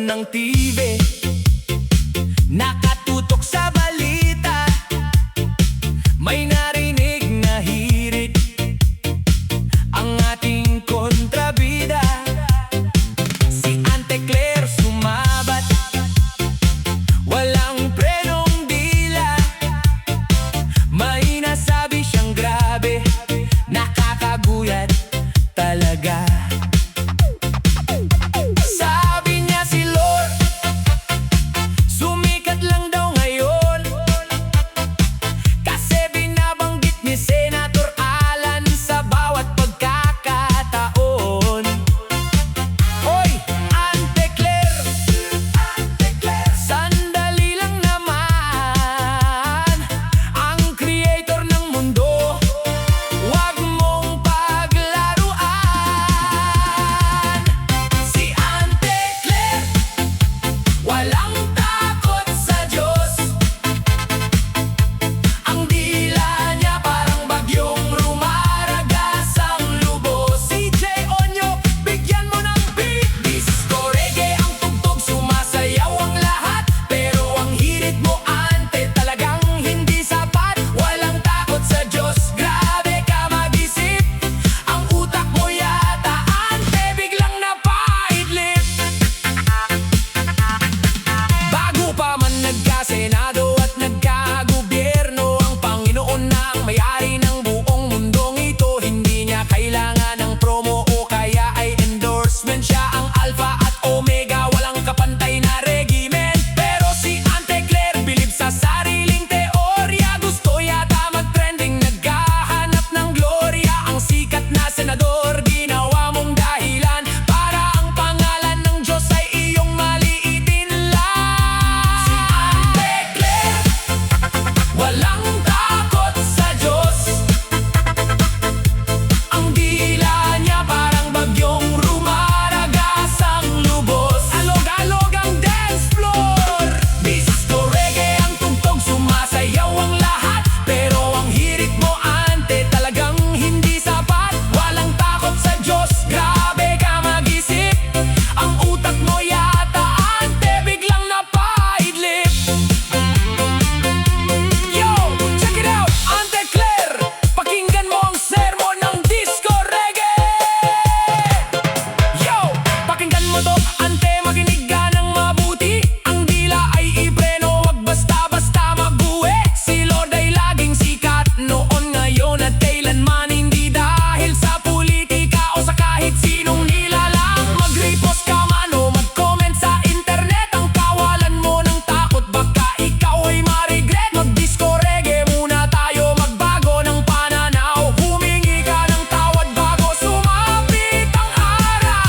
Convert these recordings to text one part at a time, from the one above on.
ng TV, nakatutok sa balita, may narinig na hirit ang ating kontrabida. Si Ante Claire sumabat, walang prenong dila, may nasabi siyang grabe, nakakagulat talaga. Sabi niya si Lord, sumikat lang daw ngayon, kasi binabanggit ni Senator Alan sa bawat pagkakataon. Hoy, Ante Claire, sandali lang naman, ang creator ng mundo, wag mong paglaruan. Si Ante Claire, walang takot sa Diyos, ang dila niya parang bagyong rumaragas ang lubos. CJ Onyo, bigyan mo ng beat. Disco reggae ang tugtog, sumasayaw ang lahat, pero ang hirit mo, Ante, talagang hindi sapat. Walang takot sa Diyos, grabe ka mag-isip, ang utak mo yata, Ante, biglang napaidlip. Bago pa man nagka-senado at nagka-gobyerno, ang Panginoon na ang may-ari ng buong mundong ito. Hindi niya kailangan ng promo o kaya ay endorsement. Siya ang alpha at omega, walang kapantay na regimen. Pero si Ante Claire, bilib sa sariling teorya, gusto yata mag-trending, naghahanap ng gloria. Ang sikat na senador, ginawa mong dahilan para ang pangalan ng Diyos ay iyong maliitin lang. Si Ante Claire, walang takot sa Diyos, ang dila niya parang bagyong rumaragas ang lubos. Alog-alog ang dance floor, disco reggae ang tugtog, sumasayaw ang lahat, pero ang hirit mo, Ante, talagang hindi sapat. Walang takot sa Diyos, grabe ka mag-isip, ang utak mo yata, Ante, biglang napaidlip. Yo, check it out, Ante Claire, pakinggan mo ang sermon ng disco reggae. Yo, pakinggan mo to, Ante, makinig ka ng mabuti. Ang dila ay ipreno, wag basta-basta mag-uwi. Si Lord ay laging sikat, noon, ngayon at kailanman. Hindi dahil sa politika o sa kahit sinong nilalang. Mag-repost ka man o mag-comment sa internet, ang kawalan mo ng takot, baka ikaw ay ma-regret. Mag-disco reggae muna tayo, magbago ng pananaw, humingi ka ng tawad bago sumapit ang araw.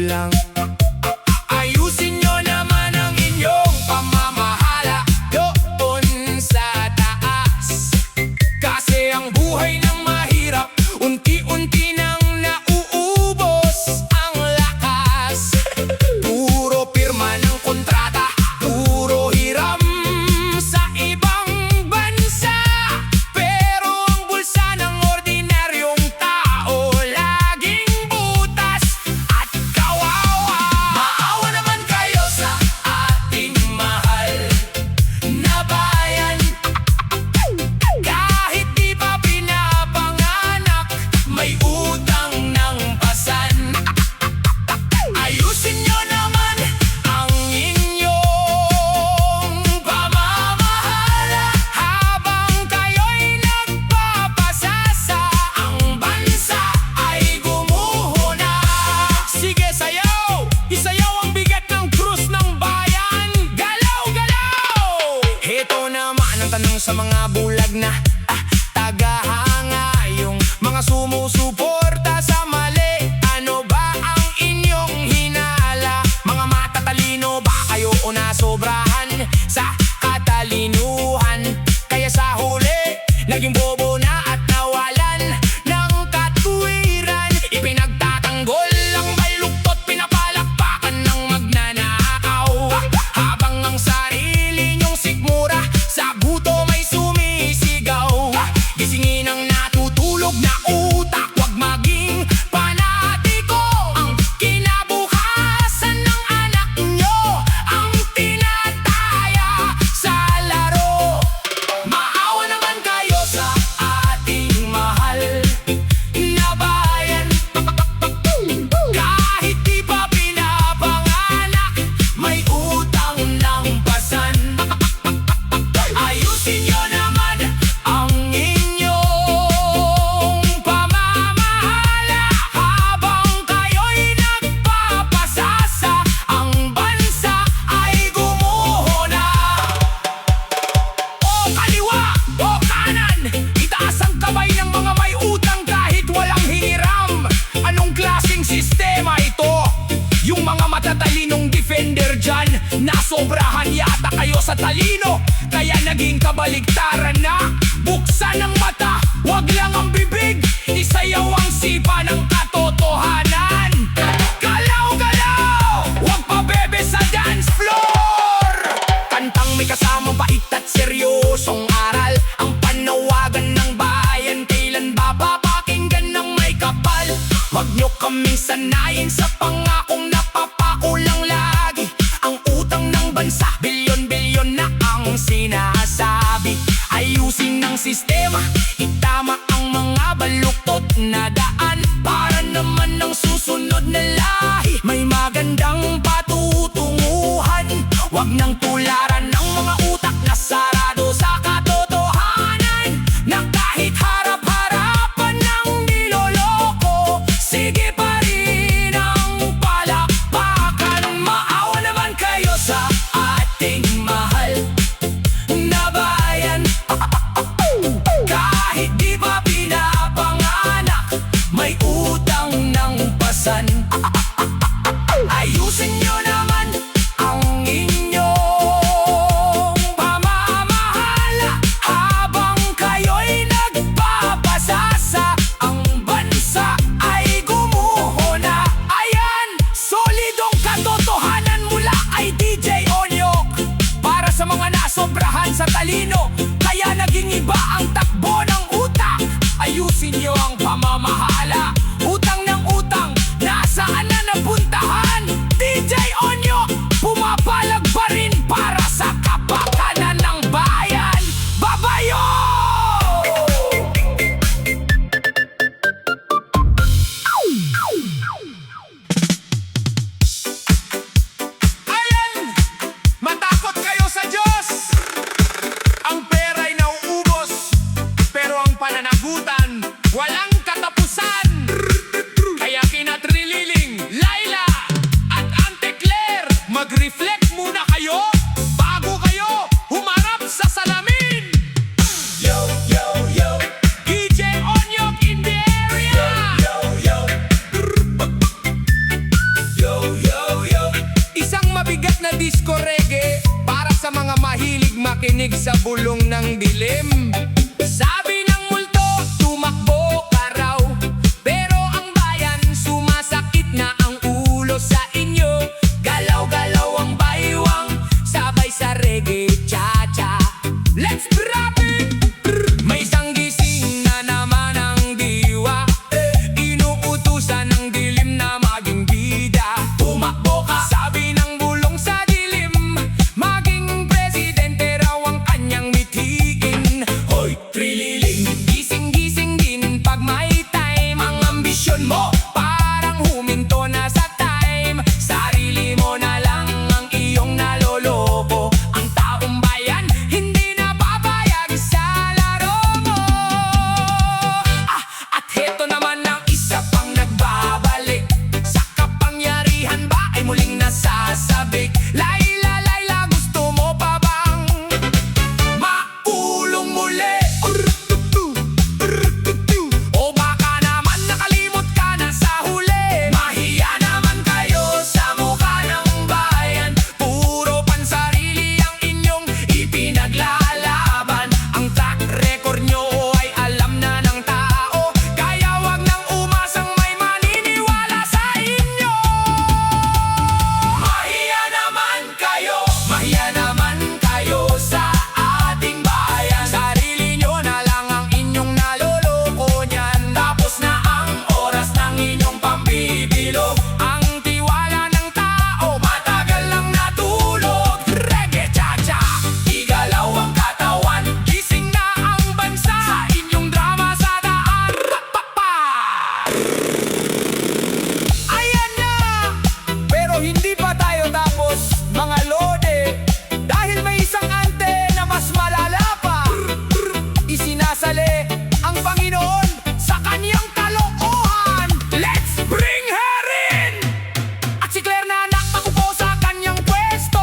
magulang. Ayusin nyo naman ang inyong pamamahala doon sa taas. Kasi ang buhay ng mahirap, unti-unti nang nauubos ang lakas. Puro pirma ng kontrata, puro hiram sa ibang bansa. Pero ang bulsa ng ordinaryong tao laging butas at kawawa. Maawa naman kayo sa ating mahal na bayan. Kahit di pa pinapanganak, may utang ng pasan. Ayusin nyo naman ang inyong pamamahala habang kayo'y nagpapasasa. Ang bansa ay gumuho na. Sige, sayaw! Isayaw ang bigat ng krus ng bayan. Galaw, galaw! Heto naman ang tanong sa mga bulag na tagahanga, yung mga sumusuporta sa mali. Ano ba ang inyong hinala? Mga matatalino ba kayo o nasobrahan sa katalinuhan? Kaya sa huli, naging bobo na at nawalan ng katwiran. Ipinagtatanggol ang baluktot, pinapalakpakan ng magnanakaw. Habang ang sarili nyong sikmura sa gutom ay sumisigaw. Gisingin ang natutulog na utak, wag maging panatiko. Ang kinabukasan ng anak nyo ang tinataya sa laro. Maawa naman kayo sa ating mahal na bayan. Kahit di pa pinapanganak, may utang ng pasan. Ayusin nyo naman ang inyong pamamahala habang kayo'y nagpapasasa. Ang bansa ay gumuho na. O kaliwa, o kanan, itaas ang kamay ng mga may utang kahit walang hiniram. Anong klaseng sistema ito? Yung mga matatalinong defender dyan, nasobrahan yata kayo sa talino, kaya naging kabaligtaran na. Buksan ang mata, wag lang ang bibig, isayaw ang sipa ng katotohanan. Galaw, galaw! Wag pa bebe sa dance floor! Kantang may kasamang bait at seryosong aral. Ang panawagan ng bayan, kailan ba papakinggan ng may kapal? Wag nyo kaming sanayin sa pangakong napapakulang lagi. Ang utang ng bansa, bilyon-bilyon na ang sinasabi. Ayusin ng sistema, itama ang mga baluktot na daan. Para naman ng susunod na lahi, may magandang patutunguhan. Wag nang tularan ng mga utak na sarado sa katotohanan. Na kahit harap-harapan ng niloloko, sige pa rin ang palakpakan. Maawa naman kayo sa ating mahal na bayan. Kahit di pa pinapanganak, may utang ng pasan. Ayusin nyo naman ang inyong pamamahala habang kayo'y nagpapasasa. Ang bansa ay gumuho na. Ayan, solidong katotohanan mula kay DJ Onyok. Para sa mga nasobrahan sa talino, kaya naging iba ang takbo ng utak. Ayusin nyo ang pamamahala. Utang ng utang, nasaan na napuntahan? DJ Onyok, pumapalag pa rin para sa kapakanan ng bayan. Babayo! Ayan! Matakot kayo sa Diyos! Ang disco reggae para sa mga mahilig makinig sa bulong ng dilim. Sabi ng multo, tumakbo ka raw, pero ang bayan sumasakit na ang ulo sa inyo. Galaw-galaw ang baywang, sabay sa reggae cha-cha. Let's drop it! May isang gising na naman ang diwa, inuutusan ng dilim na maging bida. Tumakbo ka, sabi ng bulong sa dilim, maging presidente raw ang kanyang mithiin. Hoy, trililing, gising-gising din pag may time. Ang ambisyon mo parang huminto na sa time. Sarili mo na lang ang iyong naloloko. Ang taong bayan hindi na papayag sa laro mo. At heto naman ang isa pang nagbabalik. Sa kapangyarihan ba ay muling nasasabik? Layla, Layla, gusto mo pa bang maulong muli? O baka naman nakalimot ka na sa huli? Mahiya naman kayo sa mukha ng bayan. Puro pansarili ang inyong ipinaglalaban. Ang track record nyo ay alam na ng tao, kaya wag nang umasang may maniniwala sa inyo. Mahiya naman kayo sa ating bayan. Sarili nyo na lang ang inyong naloloko niyan. Tapos na ang oras ng inyong pambibilog. Ang tiwala ng tao matagal lang natulog. Reggae cha-cha, igalaw ang katawan. Gising na ang bansa sa inyong drama sa daan. Pa-pa-pa! Ayan na! Pero hindi pa tayo tapos, mga lode. Dahil may isang ante na mas malala pa. Isinasali ang Panginoon sa kanyang kalokohan. Let's bring her in! At si Claire na nakaupo sa kanyang pwesto.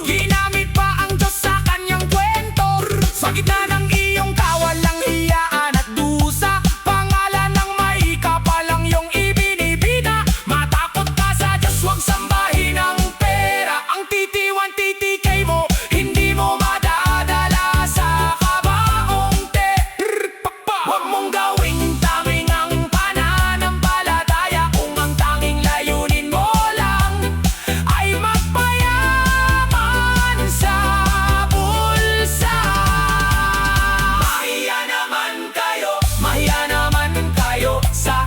Ginamit pa ang Diyos sa kanyang kwento. Sa gitna ng iyong kawalang hiyaan at dusa, pangalan ng may kapalang iyong ibinibida. Matakot ka sa Diyos, huwag sambahin ang pera. Ang titiwan titikay mo, hindi mo madadala sa kabaong te. Huwag mong gawing taming ang pananampalataya kung ang tanging layunin mo lang ay magpayaman sa bulsa. Mahiya naman kayo sa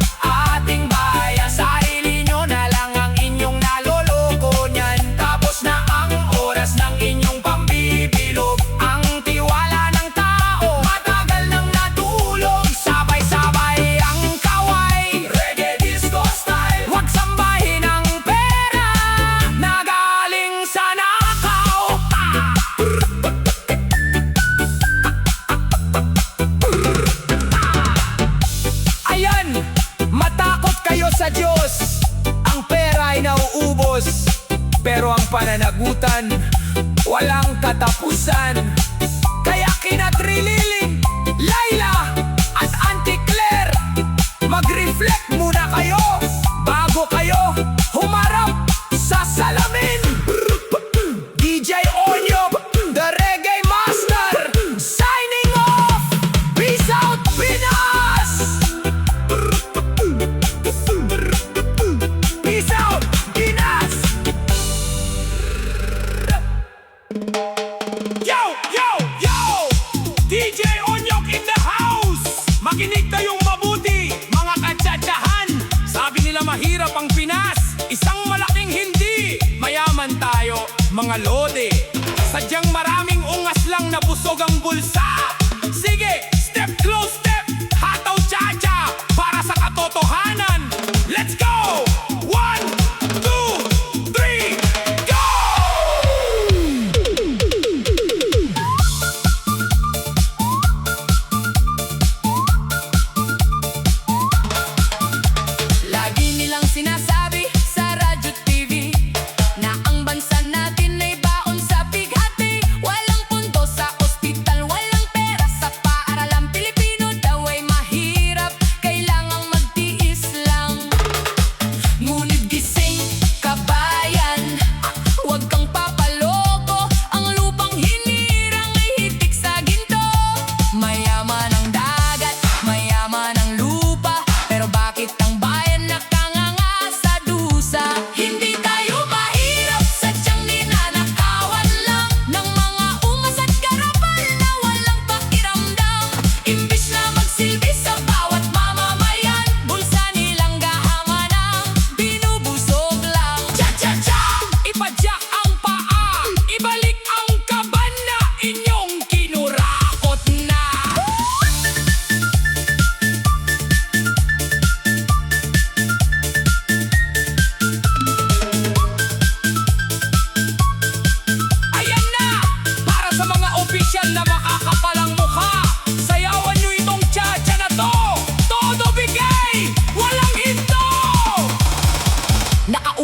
ating bayan. Sarili nyo na lang ang inyong naloloko niyan. Tapos na ang oras ng inyong pambibilog. Ang tiwala ng tao matagal nang natulog. Sabay-sabay ang kaway, reggae disco style. Huwag sambahin ang pera na galing sa nakaw. Ayan, matakot kayo sa Diyos. Ang pera ay nauubos, pero ang pananagutan walang katapusan. Kaya kina Trililing, Layla at Auntie Claire, mag-reflect muna kayo bago kayo humarap sa salamin. DJ Onyo, the Reggae Master, signing off. Peace out, Pinas! Peace out, Pinas! Yo, yo, yo! DJ Onyok in the house! Makinig kayong mabuti, mga katsatsahan. Sabi nila mahirap ang Pinas, isang malaking hindi. Mayaman tayo, mga lode. Sadyang maraming ungas lang na busog ang bulsa. Sige, step close step, hataw cha-cha para sa katotohanan. Let's go! 1, 2, 3, go! Lagi nilang sinasabi sa radyo TV na ang bansa natin ay baon sa bighati. Walang pundo sa ospital, walang pera sa paaralan. Pilipino daw ay mahirap, kailangang magtiis lang.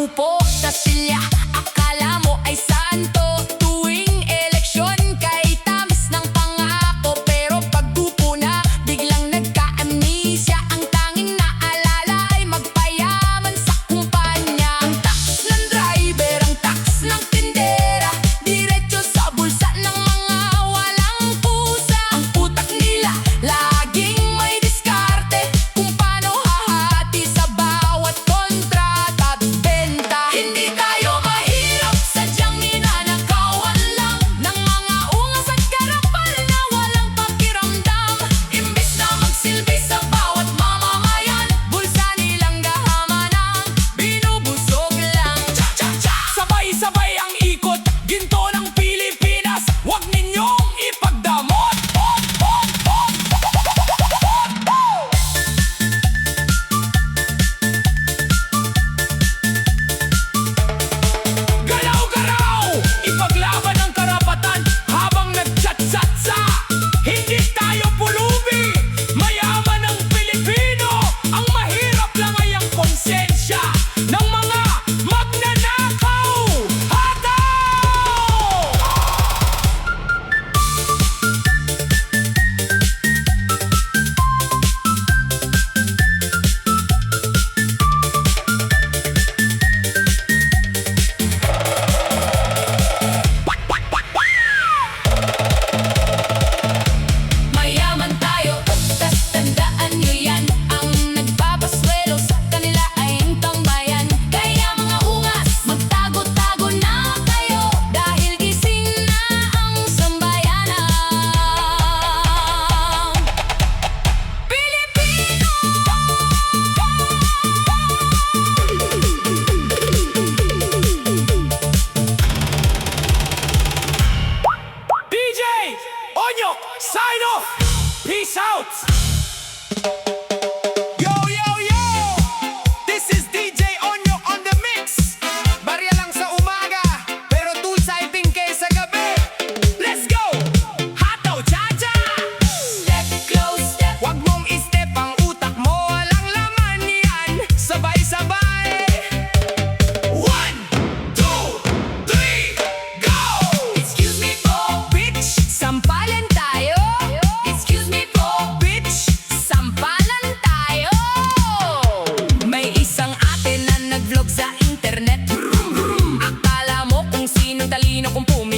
grupo sa silya, akala mo ay santo. Tuwing eleksyon kay tamis ng pangako, pero pagdupo na biglang nagka-amnesia. Ang tanging naalala ay magpayaman sa kumpanya. Ang tax ng driver, ang tax ng tindera, diretso sa bulsa ng mga walang pusa. Ang utak nila laging may diskarte kung paano hahati sa bawat kontrata at benta. Hindi tayo mahirap, sadyang ninanakawan lang ng mga ungas at karapal na walang pakiramdam. Imbis na magsilbi sa bawat mamamayan, bulsa nilang gahaman ang binubusog lang. Sabay-sabay ang ikot, ginto ng Pilipinas, huwag ninyong ipagdamot. Galaw-galaw, ipaglaban ang karapatan habang nagtsatsatsa. Hindi tayo pulubi, mayaman ang Pilipino. Ang mahirap lang ay ang konsensya ng mga magnanakaw. Hataw! Mayaman tayo, tas tandaan nyo yan. Ang nagbabaswelo sa kanila ay intang bayan. Kaya mga ungas, magtago-tago na kayo, dahil gising na ang sambayanan. Pilipino! DJ Onyok, sign off. Peace out. Yo, yo, yo! This is DJ Onyok on the mix. Barya lang sa umaga, pero tulsay tingke sa gabi. Let's go! Hataw, cha-cha! Step close, step. Wag mong i-step ang utak mo, walang laman yan. Sabay-sabay. 1, 2, 3, go! Excuse me po, Bitch! sampalan tayo. Excuse me po, Bitch! sampalan tayo. May isang ate na nag-vlog sa internet. Akala mo kung sino talino kung pumili